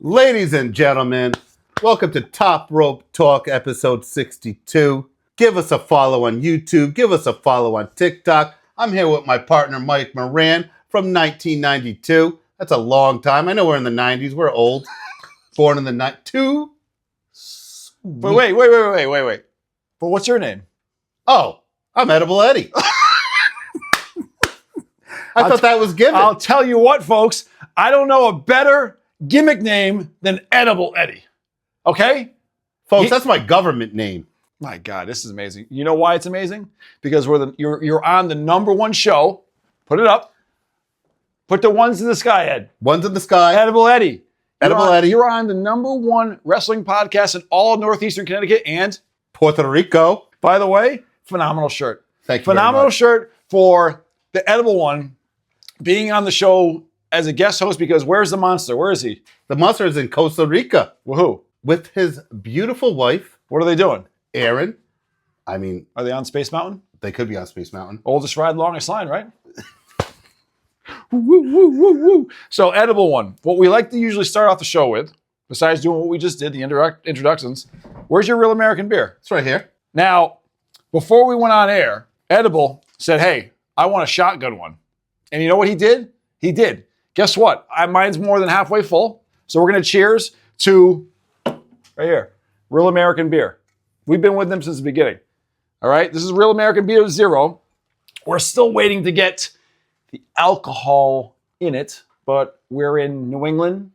Ladies and gentlemen, welcome to Top Rope Talk episode 62. Give us a follow on YouTube. Give us a follow on TikTok. I'm here with my partner, Mike Moran, from 1992. That's a long time. I know we're in the 90s. We're old. Born in the 92. But wait. But what's your name? Oh, I'm Edible Eddie. I thought that was given. I'll tell you what, folks. I don't know a better gimmick name than Edible Eddie. Okay? Folks, that's my government name. My God, this is amazing. You know why it's amazing? Because you're on the number one show. Put it up. Put the ones in the sky, Ed. Ones in the sky. Edible Eddie. Eddie. You're on the number one wrestling podcast in all of Northeastern Connecticut and Puerto Rico. By the way, phenomenal shirt. Thank you. Phenomenal shirt for the Edible One being on the show as a guest host because where's the monster? Where is he? The monster is in Costa Rica. Woohoo. With his beautiful wife. What are they doing? Aaron. I mean. Are they on Space Mountain? They could be on Space Mountain. Oldest ride, longest line, right? Woo, woo, woo, woo. So, Edible One. What we like to usually start off the show with, besides doing what we just did, the introductions, where's your real American beer? It's right here. Now, before we went on air, Edible said, hey, I want a shotgun one. And you know what he did? He did. Guess what? Mine's more than halfway full. So we're going to cheers to, right here, Real American Beer. We've been with them since the beginning. All right? This is Real American Beer Zero. We're still waiting to get the alcohol in it, but we're in New England.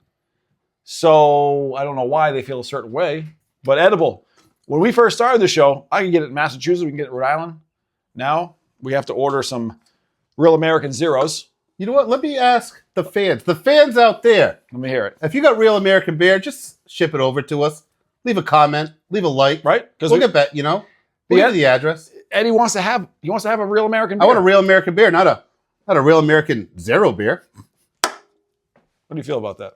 So I don't know why they feel a certain way. But Edible, when we first started the show, I could get it in Massachusetts. We can get it in Rhode Island. Now we have to order some Real American Zeros. You know what? Let me ask the fans out there. Let me hear it. If you got Real American Beer, just ship it over to us. Leave a comment. Leave a like. Right? Because we'll get back, We'll get the address. Eddie wants to have a Real American Beer. I want a Real American Beer, not a Real American Zero beer. What do you feel about that?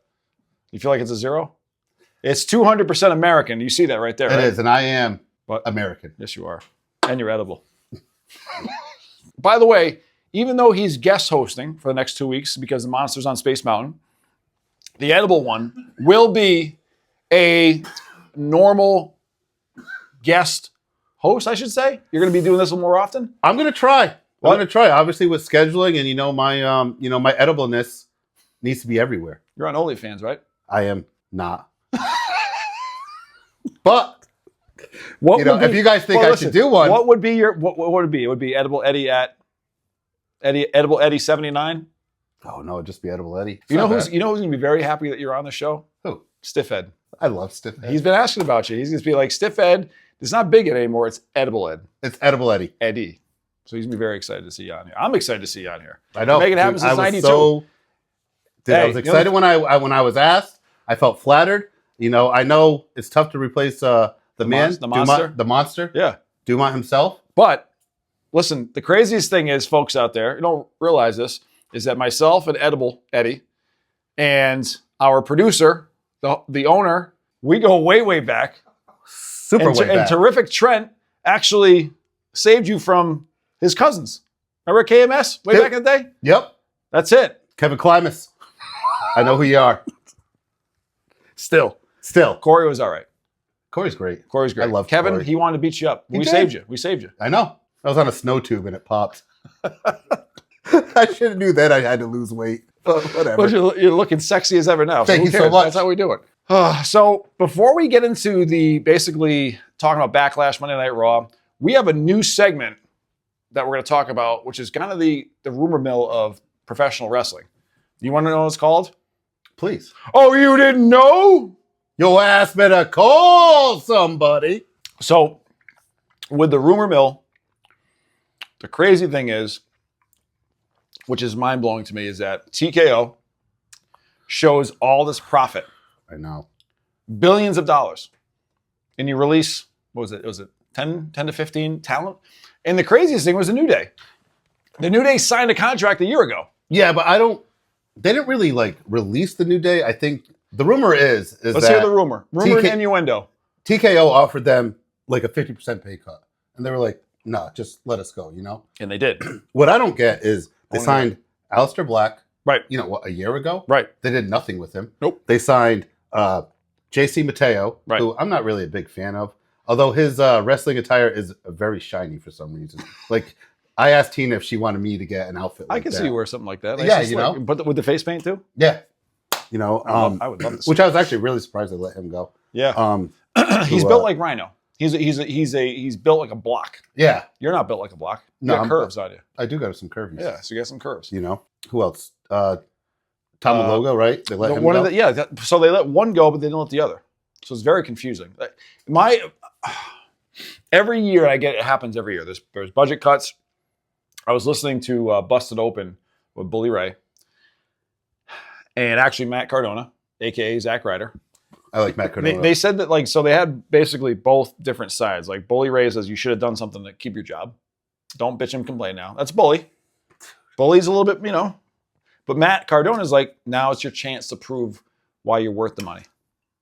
You feel like it's a zero? It's 200% American. You see that right there, It right? is, and I am American. Yes, you are. And you're edible. By the way, even though he's guest hosting for the next 2 weeks because the monster's on Space Mountain, the Edible One will be a normal guest host, I should say. You're going to be doing this a little more often? I'm going to try. Obviously, with scheduling and my edibleness needs to be everywhere. You're on OnlyFans, right? I am not. But if you guys think I should do one, what would be what would it be? It would be Edible Eddie at Edible Eddie 79. Oh no, it'd just be Edible Eddie. You know who's going to be very happy that you're on the show? Who? Stiff Ed. I love Stiff Ed. He's been asking about you. He's going to be like, Stiff Ed, it's not Big Ed anymore. It's Edible Ed. It's Edible Eddie. Eddie. So he's going to be very excited to see you on here. I'm excited to see you on here. I know. Make it happen since 92. I was excited when I was asked. I felt flattered. I know it's tough to replace the monster. Yeah. Dumont himself. But listen, the craziest thing is, folks out there, you don't realize this, is that myself and Edible Eddie and our producer, the owner, we go way, way back. Way back. And terrific Trent actually saved you from his cousins. Remember KMS way back in the day? Yep. That's it. Kevin Klimas. I know who you are. Still. Corey was all right. Corey's great. I love Kevin. Corey. He wanted to beat you up. We saved you. I know. I was on a snow tube and it popped. I should have knew that I had to lose weight. Whatever. But you're looking sexy as ever now. Thank you so much. That's how we do it. So before we get into the basically talking about Backlash, Monday Night Raw, we have a new segment that we're going to talk about, which is kind of the rumor mill of professional wrestling. You want to know what it's called? Please. Oh, you didn't know? Your ass better call somebody. So with the rumor mill, the crazy thing is, which is mind-blowing to me, is that TKO shows all this profit. I know. Billions of dollars. And you release, what was it? Was it 10 to 15 talent? And the craziest thing was the New Day. The New Day signed a contract a year ago. Yeah, but they didn't really release the New Day. I think the rumor is Let's hear the rumor. Rumor and innuendo. TKO offered them a 50% pay cut. And they were like, no, just let us go, And they did. What I don't get is they signed Aleister Black, right? A year ago? Right. They did nothing with him. Nope. They signed JC Mateo, Right. who I'm not really a big fan of, although his wrestling attire is very shiny for some reason. Like, I asked Tina if she wanted me to get an outfit like I can that. see you wear something like that. Yeah, it's just you know. But with the face paint too? Yeah. You know, I would love to see which I was actually really surprised they let him go. Yeah. He's built like Rhino. He's built like a block. Yeah. You're not built like a block. You No, got I'm- curves on you. I do got some curves. Yeah, so you got some curves. You know, who else? Tom Logo, right? They let him go. So they let one go, but they didn't let the other. So it's very confusing. Every year it happens every year. There's budget cuts. I was listening to Busted Open with Bully Ray, and actually Matt Cardona, aka Zack Ryder. I like Matt Cardona. They said that so they had basically both different sides. Like Bully Ray says you should have done something to keep your job. Don't bitch and complain now. That's Bully. Bully's a little bit, but Matt Cardona is like, now it's your chance to prove why you're worth the money.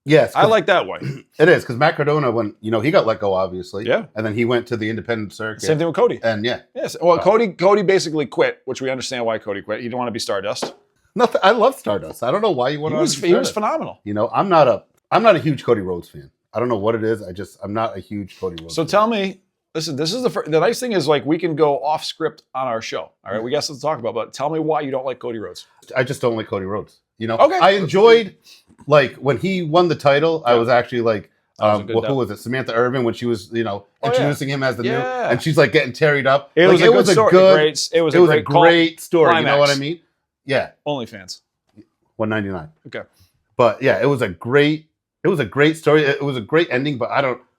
Yes, I like that way. it is because Matt Cardona, when he got let go, obviously, Yeah. and then he went to the independent circuit. Same thing with Cody. And yeah, Yes. Well, Cody basically quit, which we understand why Cody quit. He didn't want to be Stardust. nothing. I love Stardust. I don't know why you want to. He was phenomenal. I'm not a huge Cody Rhodes fan. I don't know what it is. I'm not a huge Cody Rhodes. So fan. tell me, listen, this is the nice thing is like we can go off script on our show. All right, we got something to talk about, but tell me why you don't like Cody Rhodes. I just don't like Cody Rhodes. Okay. I enjoyed when he won the title. I was actually like, who was it? Samantha Irvin when she was introducing him as the new, and she's like getting tarried up. It was a great story. climax. You know what I mean? Yeah. OnlyFans. $199. Okay. But yeah, it was a great story. It was a great ending. But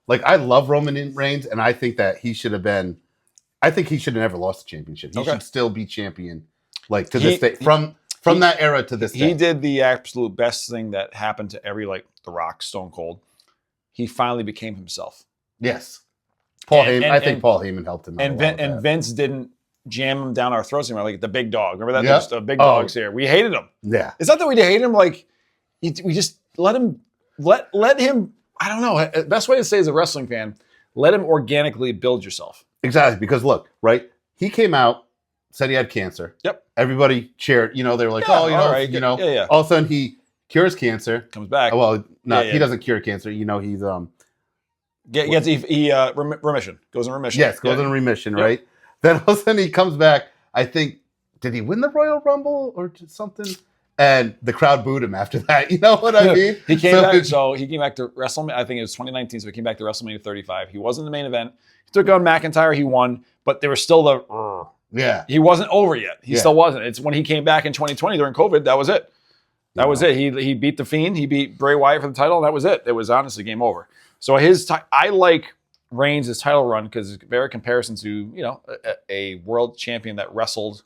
I love Roman Reigns, and I think that he should have been. I think he should have never lost the championship. He should still be champion, to this day from that era to this day. He did the absolute best thing that happened to every The Rock, Stone Cold. He finally became himself. Yes. Paul Heyman. I think Paul Heyman helped him. And Vince didn't jam him down our throats anymore, like the big dog. Remember that? Yeah. Just, big dogs here. We hated him. Yeah. It's not that we hated him. We just let him. Let him. I don't know. Best way to say as a wrestling fan, let him organically build yourself. Exactly. Because look, right? He came out, said he had cancer. Yep. Everybody cheered. They were like, all right. All of a sudden he cures cancer. Comes back. Well, he doesn't cure cancer. He's gets remission. Goes in remission. Yes, goes in remission, right? Then all of a sudden he comes back. I think, did he win the Royal Rumble or something? And the crowd booed him after that. You know what I mean? He came back. So he came back to WrestleMania. I think it was 2019. So he came back to WrestleMania 35. He wasn't the main event. He took on McIntyre. He won, but there was still the. Yeah. He wasn't over yet. He still wasn't. It's when he came back in 2020 during COVID. That was it. That was it. He beat The Fiend. He beat Bray Wyatt for the title, and that was it. It was honestly game over. So I like Reigns' title run because it's very comparison to a world champion that wrestled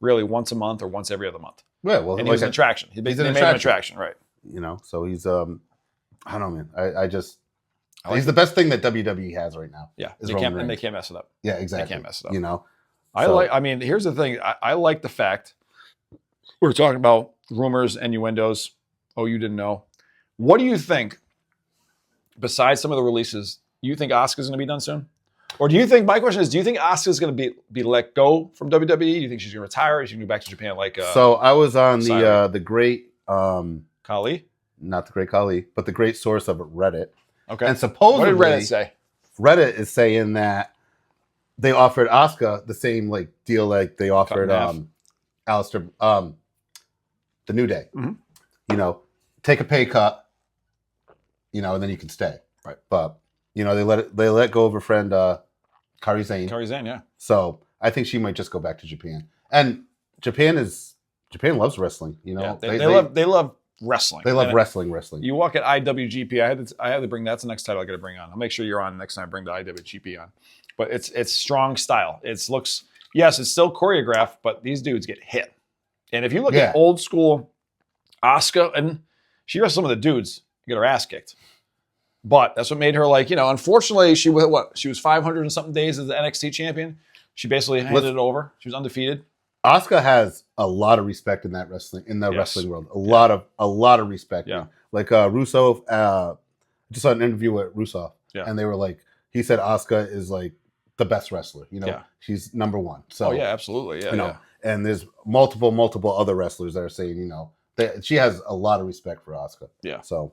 really once a month or once every other month. Yeah, well, and he was an attraction. They made him an attraction, right? So he's I don't know, man. He's the best thing that WWE has right now. Yeah, they can't mess it up. Yeah, exactly. They can't mess it up. Here's the thing. I like the fact we're talking about rumors, innuendos. Oh, you didn't know. What do you think? Besides some of the releases, you think Asuka's going to be done soon? Or do you think, my question is, do you think Asuka's going to be let go from WWE? Do you think she's going to retire? Or she's going to go back to Japan So I was on the great... Khali? Not the great Khali, but the great source of Reddit. Okay. And supposedly... What did Reddit say? Reddit is saying that they offered Asuka the same deal like they offered Alistair, the New Day. Mm-hmm. Take a pay cut, and then you can stay. Right. But they let go of her friend Kairi Sane. Kairi Sane, yeah. So I think she might just go back to Japan. And Japan loves wrestling. They love wrestling. They love wrestling. You walk at IWGP. I had to bring that's the next title I got to bring on. I'll make sure you're on next time I bring the IWGP on. But it's strong style. It's still choreographed, but these dudes get hit. And if you look at old school Asuka, and she wrestled some of the dudes, get her ass kicked. But that's what made her unfortunately, she was 500 and something days as the NXT champion. She basically handed it over. She was undefeated. Asuka has a lot of respect in that wrestling world. A lot of respect. Yeah. Rusev, just saw an interview with Rusev, and they were like, he said Asuka is the best wrestler. She's number one. So absolutely. Yeah. And there's multiple other wrestlers that are saying, She has a lot of respect for Asuka. Yeah. So,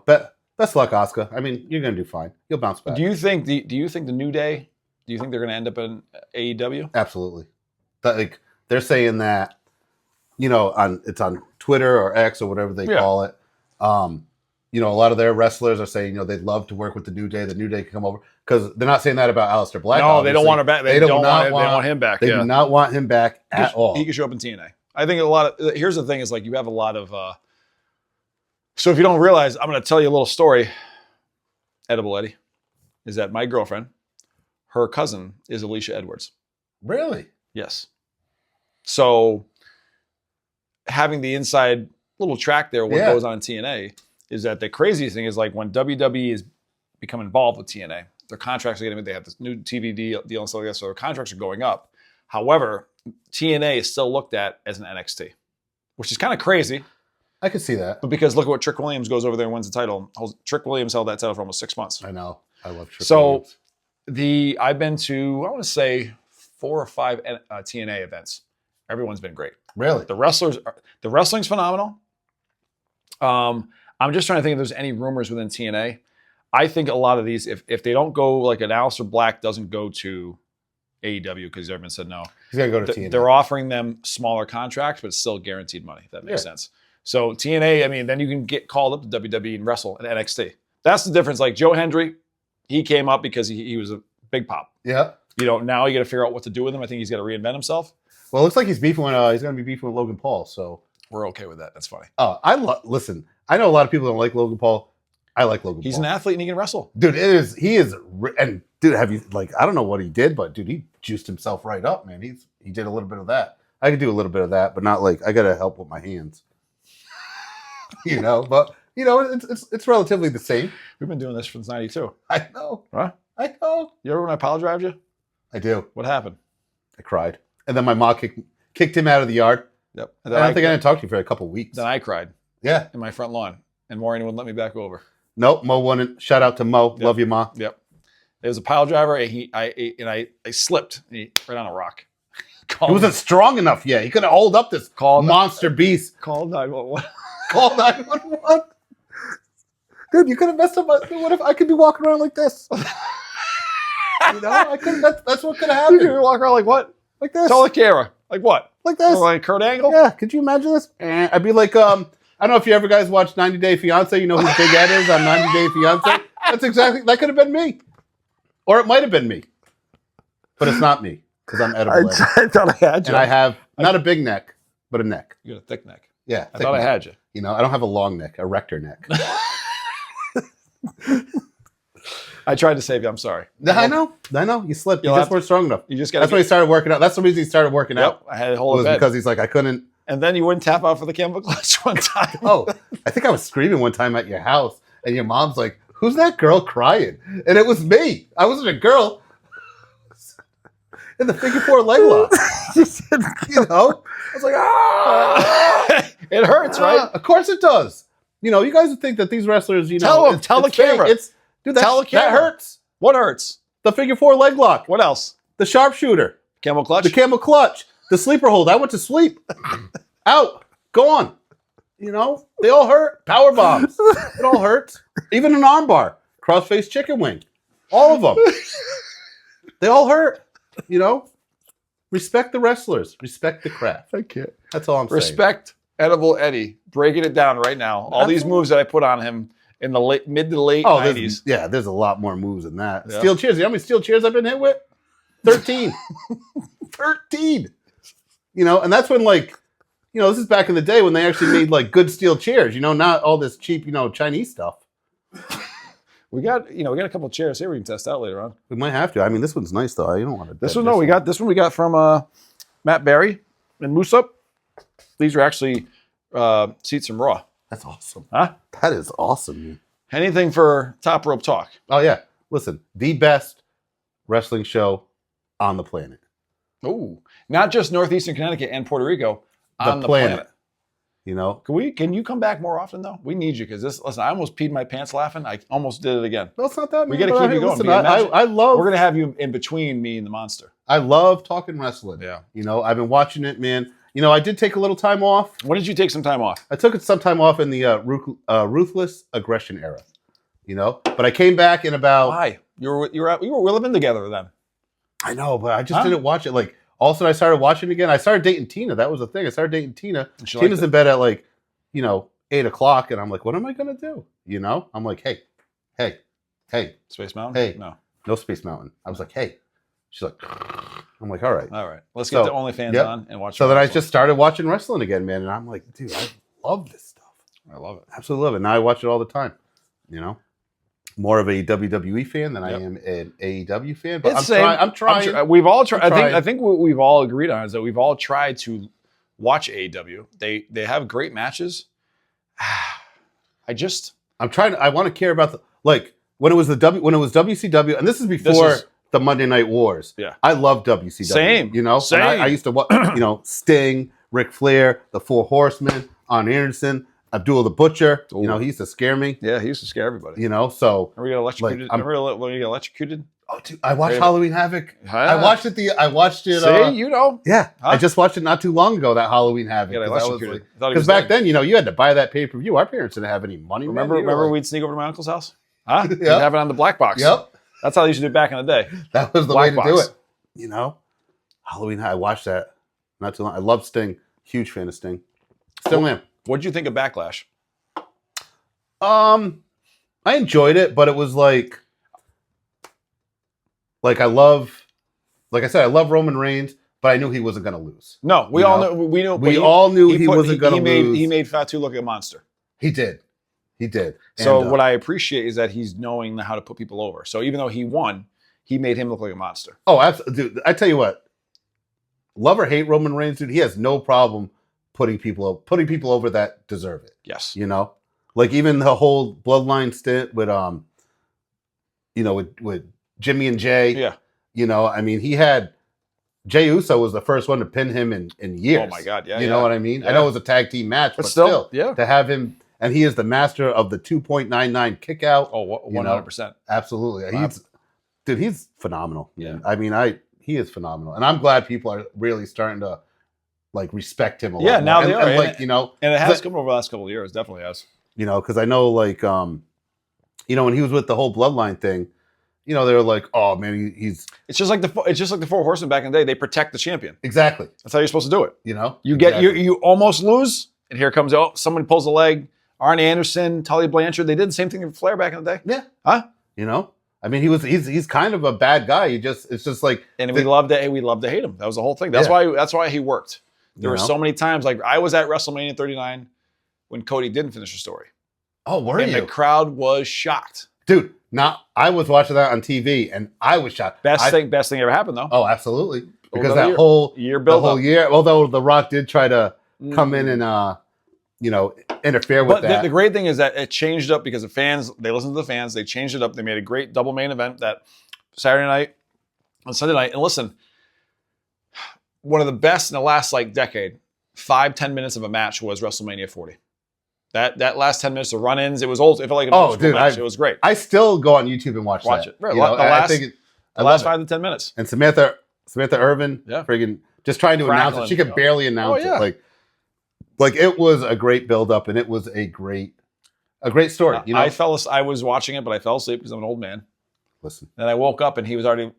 best luck, Asuka. I mean, you're gonna do fine. You'll bounce back. Do you think the New Day? Do you think they're going to end up in AEW? Absolutely. They're saying that, it's on Twitter or X or whatever they call it. A lot of their wrestlers are saying, they'd love to work with the New Day. The New Day can come over because they're not saying that about Aleister Black. No, they don't want her back. They don't want him back. They do not want him back at all. He could show up in TNA. I think here's the thing is you have a lot of, so if you don't realize, I'm going to tell you a little story, Edible Eddie, is that my girlfriend, her cousin is Alicia Edwards. Really? Yes. So having the inside little track there, what goes on in TNA, is that the craziest thing is when WWE is become involved with TNA, their contracts are getting, they have this new TV deal and stuff like that, so their contracts are going up. However, TNA is still looked at as an NXT, which is kind of crazy. I could see that. But because look at what Trick Williams goes over there and wins the title. Trick Williams held that title for almost 6 months. I know. I love Trick Williams. I've been to, I want to say 4 or 5 TNA events. Everyone's been great. Really? The wrestling's phenomenal. I'm just trying to think if there's any rumors within TNA. I think a lot of these, if they don't go, an Aleister Black doesn't go to AEW because everyone said no. He's got to go to TNA. They're offering them smaller contracts, but still guaranteed money. If that makes sense. So TNA, then you can get called up to WWE and wrestle at NXT. That's the difference. Joe Hendry, he came up because he was a big pop. Yeah. Now you got to figure out what to do with him. I think he's got to reinvent himself. Well, it looks like he's beefing with, he's going to be beefing with Logan Paul. So we're okay with that. That's funny. Oh, listen. I know a lot of people don't like Logan Paul. I like Logan Paul. He's an athlete and he can wrestle. Dude, and dude, have you, I don't know what he did, but dude, he juiced himself right up, man. He did a little bit of that. I could do a little bit of that, but not I got to help with my hands. But it's relatively the same. We've been doing this since '92. I know. Huh? I know. You ever when I pile drived you? I do. What happened? I cried. And then my mom kicked him out of the yard. Yep. I don't think I didn't talk to you for a couple of weeks. Then I cried. Yeah. In my front lawn. And Maureen wouldn't let me back over. Nope. Mo wouldn't. Shout out to Mo. Yep. Love you, Ma. Yep. It was a pile driver. I slipped right on a rock. He wasn't strong enough yet. He couldn't hold up this monster beast. Call 911. Call 911. Dude, you could have messed up. What if I could be walking around like this? I could. That's what could have happened. You could walk around like what? Like this. Tell the camera. Like what? Like this. Like Kurt Angle? Yeah. Could you imagine this? I'd be like, I don't know if you ever guys watched 90 Day Fiance. You know who Big Ed is on 90 Day Fiance? That could have been me. Or it might have been me. But it's not me. Because I'm edible. I thought I had you. And I have not a big neck, but a neck. You got a thick neck. Yeah. I thought I had you. I don't have a long neck, a rector neck. I tried to save you. I'm sorry. I know. You slipped. You just weren't strong enough. That's when he started working out. That's the reason he started working out. I had a whole bed. Because he's like, I couldn't. And then you wouldn't tap out for the chemical clutch one time. Oh, I think I was screaming one time at your house, and your mom's like, "Who's that girl crying?" And it was me. I wasn't a girl. In the figure 4 leg lock. I was like, ah! It hurts, right? Of course it does. You guys would think that these wrestlers, tell the camera. Tell the camera. That hurts. What hurts? The figure 4 leg lock. What else? The sharpshooter. Camel clutch. The camel clutch. The sleeper hold. I went to sleep. Out. Gone. They all hurt. Power bombs. It all hurts. Even an arm bar. Cross-face chicken wing. All of them. They all hurt. Respect the wrestlers. Respect the craft. I can't. That's all I'm saying. Respect Edible Eddie. Breaking it down right now. All these moves that I put on him in the mid to late 90s. There's a lot more moves than that. Yeah. Steel chairs. You know how many steel chairs I've been hit with? 13. 13. And that's when this is back in the day when they actually made good steel chairs, not all this cheap, Chinese stuff. We got a couple of chairs here we can test out later on. We might have to. This one's nice though. You don't want to. This one, we got from Matt Berry and Moose Up. These are actually seats from Raw. That's awesome. Huh? That is awesome. Man. Anything for Top Rope Talk. Oh yeah. Listen, the best wrestling show on the planet. Oh, not just Northeastern Connecticut and Puerto Rico. On the planet. Can you come back more often though? We need you because listen, I almost peed my pants laughing. I almost did it again. No, it's not that. We got to keep you going. Listen, I love. We're gonna have you in between me and the monster. I love talking wrestling. Yeah. I've been watching it, man. I did take a little time off. When did you take some time off? I took some time off in the ruthless aggression era. But I came back in about. Why? You were living together then. I know, but I just didn't watch it. Like, all of a sudden I started watching it again. I started dating Tina. That was the thing. I started dating Tina. Tina's in bed at 8 o'clock, and I'm like, what am I gonna do? I'm like, hey, Space Mountain. Hey, no Space Mountain. I was like, hey. She's like, I'm like, all right. Let's get the OnlyFans on and watch. So then I just started watching wrestling again, man, and I'm like, dude, I love this stuff. I love it. Absolutely love it. Now I watch it all the time. More of a WWE fan than I am an AEW fan. But I'm trying. We've all tried. I think what we've all agreed on is that we've all tried to watch AEW. They have great matches. I'm trying. I want to care about when it was WCW, and this is before the Monday Night Wars. Yeah, I love WCW. Same. Same. I used to watch. Sting, Ric Flair, the Four Horsemen, Arn Anderson, Abdul the Butcher. Ooh. He used to scare me. Yeah, he used to scare everybody. So remember you got electrocuted? Remember when you got electrocuted? Oh, dude, I watched Halloween Havoc. I watched it. See, Yeah, I just watched it not too long ago. That Halloween Havoc. Because back then, you had to buy that pay per view. Our parents didn't have any money. Remember we'd sneak over to my uncle's house? Huh? Yep. We'd have it on the black box. Yep. That's how they used to do it back in the day. That was the way to do it. Halloween. I watched that not too long. I love Sting. Huge fan of Sting. Still am. What'd you think of Backlash? I enjoyed it, but it was like I love Roman Reigns, but I knew he wasn't going to lose. No, we all knew. We all knew he wasn't going to lose. He made Fatu look like a monster. He did. So what I appreciate is that he's knowing how to put people over. So even though he won, he made him look like a monster. Oh, absolutely. Dude, I tell you what, love or hate Roman Reigns, dude, he has no problem putting people over that deserve it. Yes. Like even the whole bloodline stint with with Jimmy and Jay. Yeah. He had Jey Uso was the first one to pin him in years. Oh my God, yeah. You know what I mean? Yeah. I know it was a tag team match, but still to have him, and he is the master of the 2.99 kick out. Oh, 100%. Absolutely. He's phenomenal. Yeah. He is phenomenal. And I'm glad people are really starting to respect him a lot. Yeah, now they are. And it has come over the last couple of years, definitely has. Because I know when he was with the whole bloodline thing, they were like, oh man, he's it's just like the Four Horsemen back in the day. They protect the champion. Exactly. That's how you're supposed to do it. You get you almost lose, and here comes someone pulls a leg. Arn Anderson, Tully Blanchard, they did the same thing with Flair back in the day. Yeah. Huh? He's kind of a bad guy. It's just like, and we love to hate him. That was the whole thing. That's why he worked. There were so many times, like I was at WrestleMania 39 when Cody didn't finish the story. Oh, were you? And the crowd was shocked. Dude, I was watching that on TV and I was shocked. Best thing ever happened though. Oh, absolutely. Because that whole year, although The Rock did try to come in and interfere with that. The great thing is that it changed up because the fans, they listened to the fans, they changed it up. They made a great double main event that Saturday night and Sunday night. And listen, one of the best in the last decade, 5-10 minutes of a match was WrestleMania 40. That last 10 minutes of run-ins, it was old. It felt like an old school match. It was great. I still go on YouTube and watch that. It. Right. The last 5 to 10 minutes. And Samantha Irvin, friggin' just trying to announce it. She could barely announce it. Like it was a great build-up, and it was a great story. I was watching it, but I fell asleep because I'm an old man. Listen. Then I woke up, and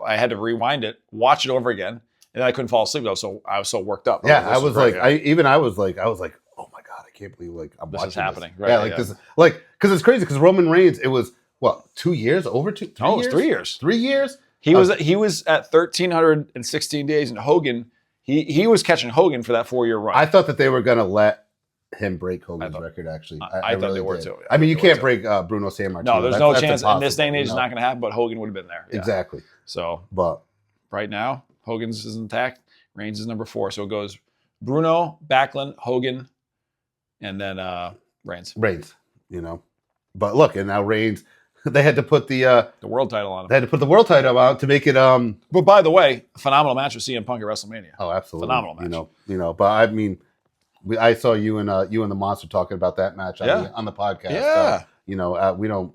I had to rewind it, watch it over again, and I couldn't fall asleep. I was so worked up. I was like, oh my God, I can't believe I'm watching this. Happening. Right, yeah, this, because it's crazy because Roman Reigns, it was 2 years, over 2 3 years? No, it was 3 years. 3 years? He was at 1,316 days, and Hogan, he was catching Hogan for that 4-year run. I thought that they were going to let him break Hogan's record, actually. I thought they were too. I mean, you can't break Bruno Sammartino. No, there's no chance. In this day and age, it's not going to happen, but Hogan would have been there. Yeah. Exactly. So, but right now, Hogan's is intact. Reigns is number 4. So it goes Bruno, Backlund, Hogan, and then Reigns. But look, and now Reigns, they had to put the world title on him. They had to put the world title on to make it. But by the way, phenomenal match with CM Punk at WrestleMania. Oh, absolutely, phenomenal match. But I mean, I saw you and the Monster talking about that match on the podcast. Yeah. We don't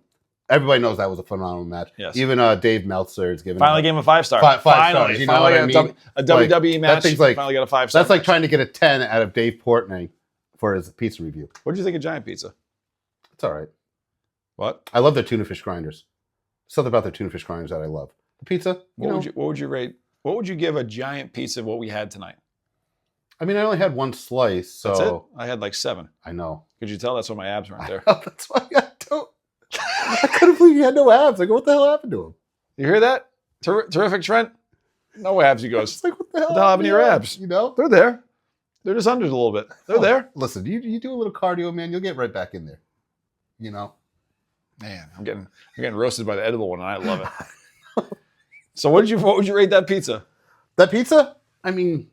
everybody knows that was a phenomenal match. Yes. Even Dave Meltzer is giving Finally gave him a 5-star. Five finally, stars. You know finally what I mean? a WWE match. That thing's like, finally got a 5-star. that's like match. trying to get a 10 out of Dave Portnoy for his pizza review. What did you think of Giant Pizza? It's all right. What? I love their tuna fish grinders. Something about their tuna fish grinders that I love. The pizza, What would you rate? What would you give a giant pizza of what we had tonight? I mean, I only had one slice, so That's it? I had like 7. I know. Could you tell? That's why my abs weren't there. That's why I couldn't believe you had no abs. Like, what the hell happened to him? You hear that? Terrific, Trent. No abs, he goes. It's like, what the hell happened to your abs? You know? They're there. They're just under a little bit. They're there. Listen, you do a little cardio, man, you'll get right back in there. You know? Man, I'm getting roasted by the edible one, and I love it. So what would you rate that pizza? That pizza? I mean,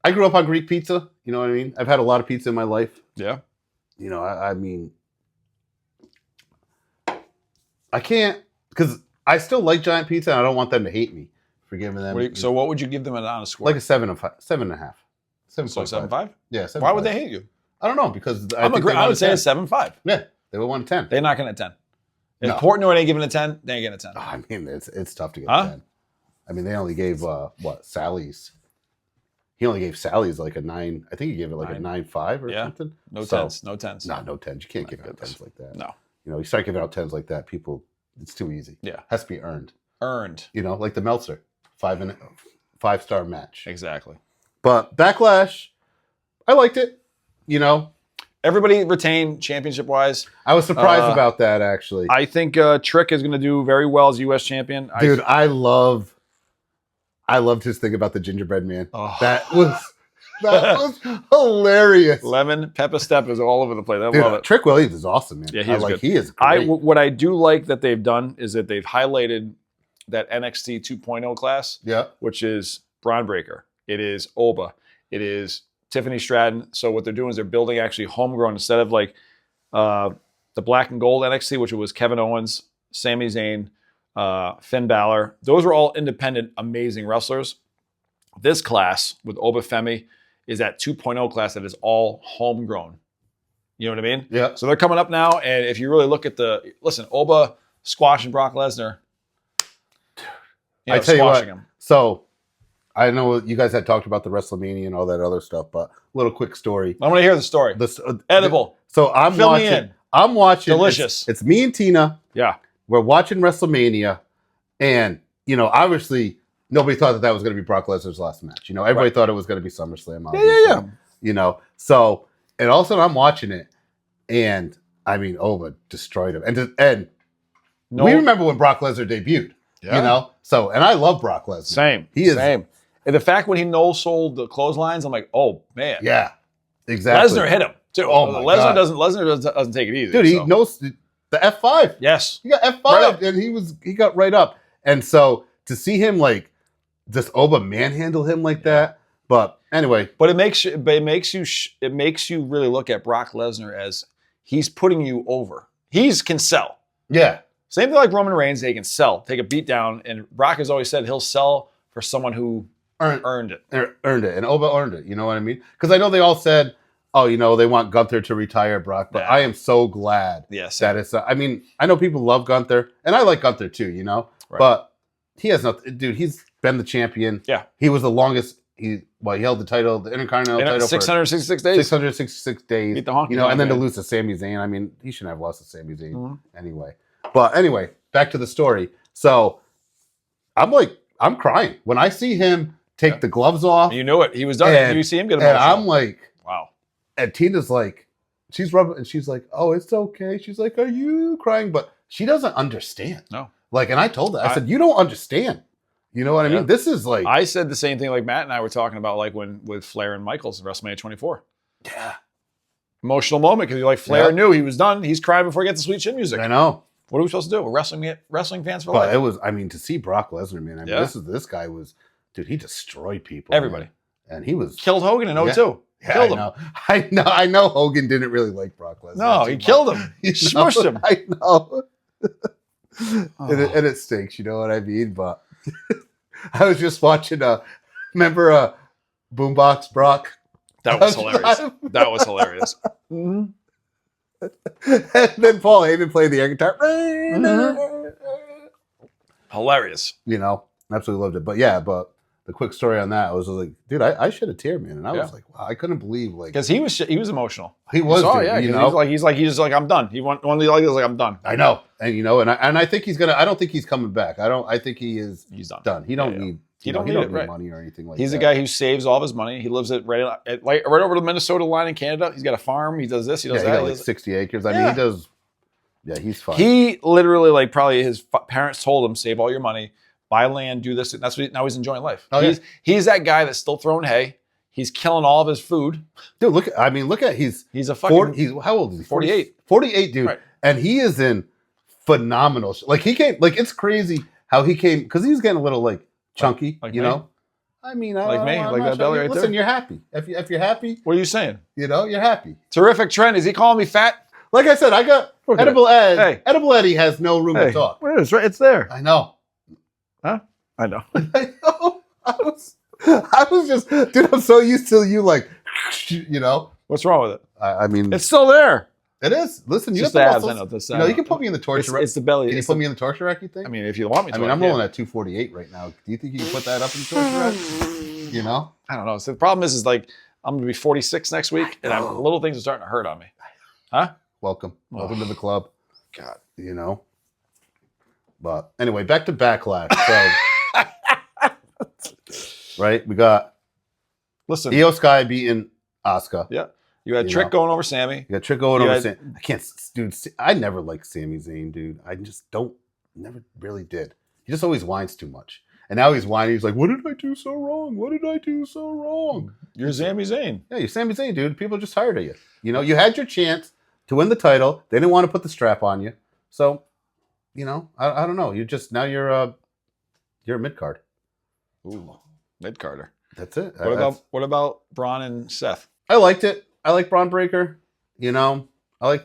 I grew up on Greek pizza. You know what I mean? I've had a lot of pizza in my life. Yeah. You know, I mean, I can't, because I still like giant pizza, and I don't want them to hate me for giving them. So what would you give them on a score? Like a 7.5, 7.5. 7.5. So 7.5? Yeah, 7.5. Why would they hate you? I don't know, because I would say a 7.5. Yeah, they would want a 10. They're not getting a 10. If No. Portnoy ain't giving a 10, they ain't getting a 10. Oh, I mean, it's tough to get Huh? a 10. I mean, they only gave, Sally's. He only gave Sally's like a 9. I think he gave it like a 9.5 or something. No 10s. No 10s. No 10s. You can't give out 10s like that. No. You know, you start giving out 10s like that, people, it's too easy. Yeah. Has to be earned. Earned. You know, like the Meltzer, 5-star match. Exactly. But Backlash, I liked it. You know, Everybody retained championship-wise. I was surprised about that, actually. I think Trick is going to do very well as U.S. champion. Dude, I loved his thing about the gingerbread man. Oh. That was hilarious. Lemon, pepper step is all over the place. I Dude, love it. Trick Williams is awesome, man. Yeah, he is good. He is great. What I do like that they've done is that they've highlighted that NXT 2.0 class, Yeah. which is Braun Breaker. It is Oba. It is Tiffany Stratton. So what they're doing is they're building actually homegrown instead of like the black and gold NXT, which was Kevin Owens, Sami Zayn, Finn Balor. Those were all independent, amazing wrestlers. This class with Oba Femi is that 2.0 class that is all homegrown. You know what I mean? Yeah. So they're coming up now, and if you really look at Oba squashing Brock Lesnar. I tell you what, squashing him. So I know you guys had talked about the WrestleMania and all that other stuff, but a little quick story. I want to hear the story. Edible. So I'm Fill me watching. in. I'm watching. Delicious. It's me and Tina. Yeah. We're watching WrestleMania, and you know, obviously, nobody thought that was going to be Brock Lesnar's last match. You know, everybody thought it was going to be SummerSlam. Obviously, Yeah. You know, so and all of a sudden I'm watching it, and I mean, Oba destroyed him, and we remember when Brock Lesnar debuted. Yeah. You know, so and I love Brock Lesnar. Same. He is same. And the fact when he no-sold the clotheslines, I'm like, oh man. Yeah, exactly. Lesnar hit him too. Oh my Lesnar God. doesn't take it easy. Dude, he so. knows the F5. Yes. He got F5, Right up. and he got right up. And so to see him like just Oba manhandle him like that, but anyway, But it makes you really look at Brock Lesnar as he's putting you over. He can sell. yeah, Same thing like Roman Reigns, they can sell, take a beat down, and Brock has always said he'll sell for someone who earned it. earned it, and Oba earned it. You know what I mean? Because I know they all said, "Oh, you know, they want Gunther to retire Brock," but Yeah. I am so glad Yes. that it's. I mean, I know people love Gunther, and I like Gunther too. You know, Right. but he has nothing. Dude, he's been the champion. Yeah. He was the longest. He held the title, the Intercontinental title, for 666 days. 666 days. Beat the honky You know, and then to man. lose to Sami Zayn. I mean, he shouldn't have lost to Sami Zayn Mhm. anyway. But anyway, back to the story. So I'm crying when I see him take the gloves off, You knew it. He was done. And- You see him get and emotional. I'm like, wow. and Tina's like, she's rubbing, and she's like, "Oh, it's okay." She's like, "Are you crying?" But she doesn't understand. No. Like, and I told her, I said, "You don't understand." You know what I Yeah. mean? This is like, I said the same thing like Matt and I were talking about like with Flair and Michaels in WrestleMania 24. yeah, Emotional moment because like Flair Yeah. knew he was done. He's crying before he gets the sweet chin music. I know. What are we supposed to do? We're wrestling fans for But life. it was, I mean, to see Brock Lesnar, man. I mean, Yeah. this guy was, dude. He destroyed people. Everybody. man. And he was Killed Hogan in 02. Yeah, Killed him. I know. Hogan didn't really like Brock Lesnar. No, too he much. killed him. He You smushed know? him. I know. Oh. And it stinks, you know what I mean? But I was just watching remember Boombox Brock? That was hilarious. That was hilarious. And then Paul Heyman played the air guitar. Hilarious. You know, absolutely loved it. But yeah, but the quick story on that was like, dude, I should have teared, man. And I was like, wow, I couldn't believe like because he was emotional. He was, dude, yeah. You know, he's just like I'm done. He one of the like I'm done. I know, and you know, and I think he's gonna. I don't think he's coming back. I think he is. He's done. He don't need. He don't need money or anything like that. He's a guy who saves all of his money. He lives right over the Minnesota line in Canada. He's got a farm. He does this. He does that. He got like 60 acres. I mean, he does. Yeah, he's fine. He literally, like, probably his parents told him, save all your money, buy land, do this. And that's what now he's enjoying life. Oh, he's that guy that's still throwing hay. He's killing all of his food. Dude, look at he's a fucking he's how old is he? 48. 48, dude. Right. And he is in phenomenal like he came like it's crazy how he came because he's getting a little like chunky, like you me? know. I mean, like me, like that belly right there. Listen, you're happy. If you're happy, what are you saying? You know, you're happy. Terrific trend. Is he calling me fat? Like I said, I got Edible Ed. Hey. Edible Eddie has no room to talk. Where is it? It's there. I know. Huh? I know. I know. I was just, dude. I'm so used to you, like, you know. What's wrong with it? I mean, it's still there. It is. Listen, you just have the abs. muscles. I know this. You know, you can put me in the torture. It's the belly. Can you put me in the torture rack? You think? I mean, if you want me to. I mean, I'm rolling at 248 right now. Do you think you can put that up in the torture rack? You know? I don't know. So the problem is like I'm gonna be 46 next week, and little things are starting to hurt on me. Huh? Welcome to the club. God, you know. But anyway, back to Backlash. So, right, we got Io Sky beating Asuka. Yeah. You had Trick going over Sammy. You got Trick going over Sammy. I can't, dude. I never liked Sami Zayn, dude. I just never really did. He just always whines too much. And now he's whining. He's like, what did I do so wrong? What did I do so wrong? You're Sami Zayn. Yeah, you're Sami Zayn, dude. People are just tired of you. You know, you had your chance to win the title. They didn't want to put the strap on you. So, you know, I don't know. You're a mid-card. Ooh, mid-carder. That's it. What about Braun and Seth? I liked it. I like Braun Breaker. You know, I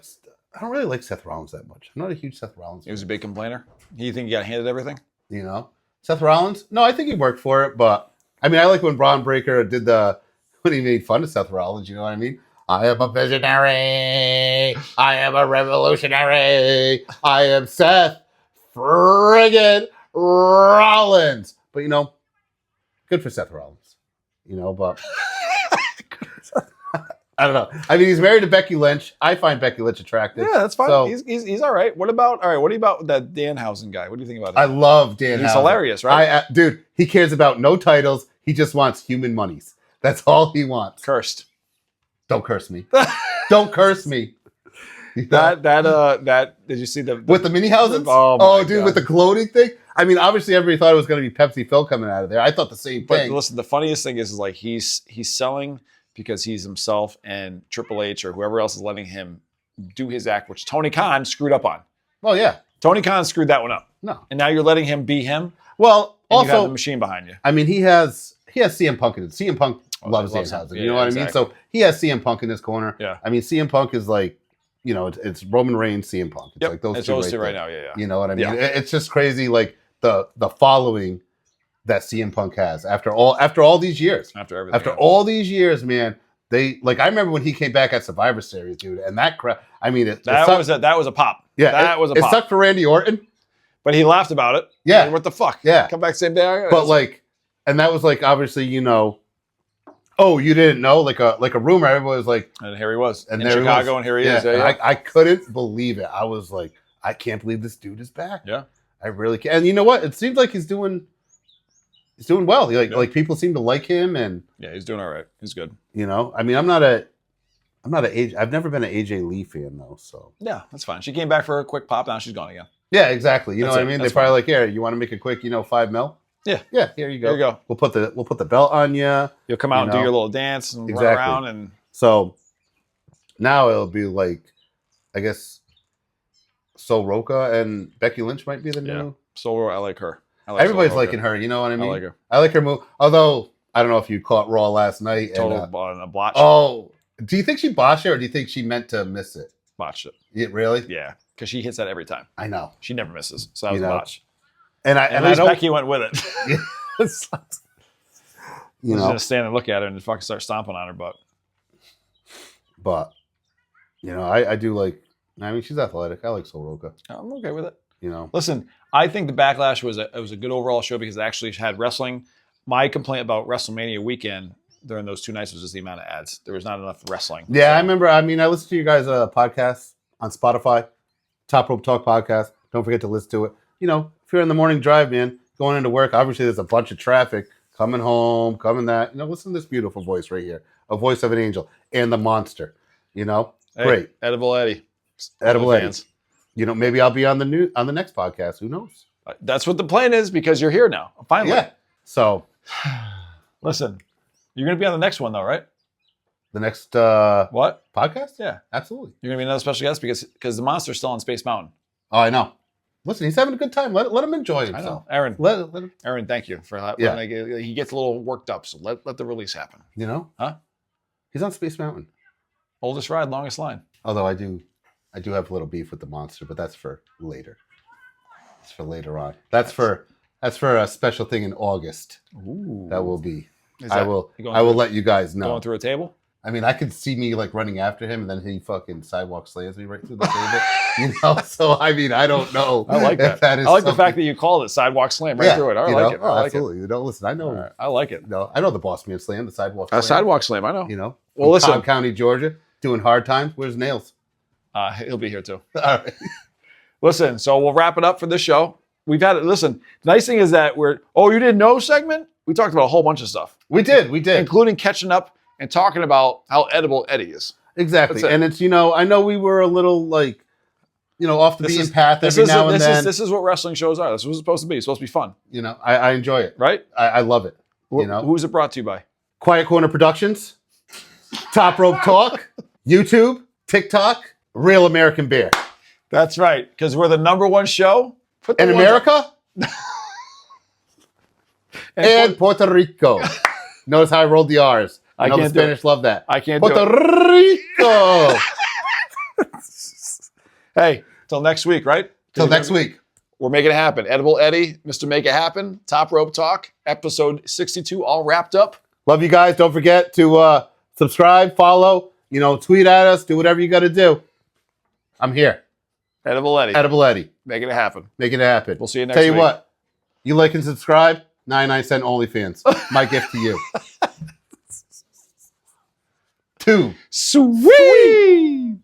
don't really like Seth Rollins that much. I'm not a huge Seth Rollins fan. He was a big complainer. You think he got handed everything? You know, Seth Rollins? No, I think he worked for it. But I mean, I like when Braun Breaker did when he made fun of Seth Rollins. You know what I mean? I am a visionary. I am a revolutionary. I am Seth friggin' Rollins. But you know, good for Seth Rollins. You know, but. I don't know. I mean, he's married to Becky Lynch. I find Becky Lynch attractive. Yeah, that's fine. So, he's all right. What about that Danhausen guy? What do you think about him? I love Danhausen. He's hilarious, right? Dude, he cares about no titles. He just wants human monies. That's all he wants. Cursed. Don't curse me. Don't curse me. That did you see the with the mini houses? Oh dude, God. with the clothing thing. I mean, obviously, everybody thought it was going to be Pepsi Phil coming out of there. I thought the same thing. But listen, the funniest thing is like he's selling because he's himself, and Triple H or whoever else is letting him do his act, which Tony Khan screwed up on. Oh yeah, Tony Khan screwed that one up. No, and now you're letting him be him. Well, and also you have the machine behind you. I mean, he has CM Punk in it. CM Punk loves Danhausen. You know what I mean? So he has CM Punk in his corner. Yeah. I mean, CM Punk is like, you know, it's Roman Reigns, CM Punk. It's like those two right now. Yeah. You know what I mean? Yeah. It's just crazy, like the following that CM Punk has after all these years. After everything. After all these years, man. They I remember when he came back at Survivor Series, dude, and that crap. I mean, that was a pop. Yeah, that was a pop. It sucked for Randy Orton, but he laughed about it. Yeah, like, what the fuck? Yeah, come back same day. But like, and that was like obviously, you know, oh, you didn't know, like a rumor. Everybody was like, and here he was, and in Chicago, and here he is. Yeah. I couldn't believe it. I was like, I can't believe this dude is back. Yeah, I really can. And you know what? It seems like he's doing well. Like people seem to like him, and yeah, he's doing all right. He's good. You know, I mean, I've never been an AJ Lee fan though, so yeah, that's fine. She came back for a quick pop, now she's gone again. Yeah, exactly. You know what I mean? They're probably like, here, you want to make a quick, $5 million? Yeah, here you go. Here you go. We'll put the belt on you. You'll come out and do your little dance and run around, and so now it'll be like, I guess, Sol Roca and Becky Lynch might be the new. Sol Roca, I like her. Everybody's liking her. You know what I mean? I like her. I like her move. Although I don't know if you caught Raw last night. Total a botch. Oh, do you think she botched it, or do you think she meant to miss it? Botched it. Really? Yeah, because she hits that every time. I know. She never misses. So that was a botch. And at least Becky went with it. You know, just gonna stand and look at her and fucking start stomping on her butt. But I do like I mean, she's athletic. I like Soroka. I'm okay with it. You know, Listen, I think the Backlash was a good overall show because it actually had wrestling. My complaint about WrestleMania weekend during those 2 nights was just the amount of ads. There was not enough wrestling. yeah, I remember. I mean, I listened to you guys' podcast on Spotify, Top Rope Talk podcast. Don't forget to listen to it. You know, if you're in the morning drive, man, going into work, obviously there's a bunch of traffic. Coming home, coming that. You know, listen to this beautiful voice right here, a voice of an angel, and the monster. You know, Hey, great, Edible Eddie. Edible Eddie. Fans. You know, maybe I'll be on the next podcast. Who knows? That's what the plan is because you're here now. Finally. Yeah. So, Listen, you're going to be on the next one though, right? the next What? podcast? Yeah. Absolutely. You're going to be another special guest because the monster's still on Space Mountain. Oh, I know. Listen, he's having a good time. Let him enjoy I himself. know. Aaron, Let him, Aaron, thank you for that. Yeah. He gets a little worked up, so let the release happen. you know? Huh? He's on Space Mountain. Oldest ride, longest line. Although I do have a little beef with the monster, but that's for later. It's for later on. That's for a special thing in August. Ooh. That will be. Is I that- will you going I will through- let you guys know. Going through a table? I mean, I could see me like running after him, and then he fucking sidewalk slams me right through the table. You know, so I mean, I don't know. I like if that. is I like the something- fact that you called it sidewalk slam right through it. I you like know? it. I like absolutely. You know, listen, I know. it. All right. I like it. You know, I know the Boss Man Slam, the sidewalk A slam. sidewalk slam, I know. You know, Well, from listen. Cobb County, Georgia, doing hard times. Where's Nails? He'll be here too. All right. Listen, so we'll wrap it up for this show. We've had it. Listen, the nice thing is that you didn't know segment? We talked about a whole bunch of stuff, We did. including catching up and talking about how edible Eddie is. Exactly. That's it. And it's, you know, I know we were a little like, you know, off the beaten path every now and then. This is what wrestling shows are. This is what it's supposed to be. It's supposed to be fun, You know, I enjoy it. right? I love it. You know, Who's it brought to you by? Quiet Corner Productions, Top Rope Talk, YouTube, TikTok, Real American Beer. That's right, because we're the #1 show. In America and Puerto Rico. Notice how I rolled the R's. I know the can't do it. Spanish love that. I can't do Puerto it. Rico. Hey, till next week, right? Till next week. We're making it happen. Edible Eddie, Mr. Make It Happen, Top Rope Talk, episode 62, all wrapped up. Love you guys. Don't forget to subscribe, follow, you know, tweet at us, do whatever you got to do. I'm here. Edible Eddie, Edible Eddie. making it happen. Making it happen. We'll see you next Tell you week. what, you like and subscribe, 99-cent OnlyFans. My gift to you. 2. Sweet.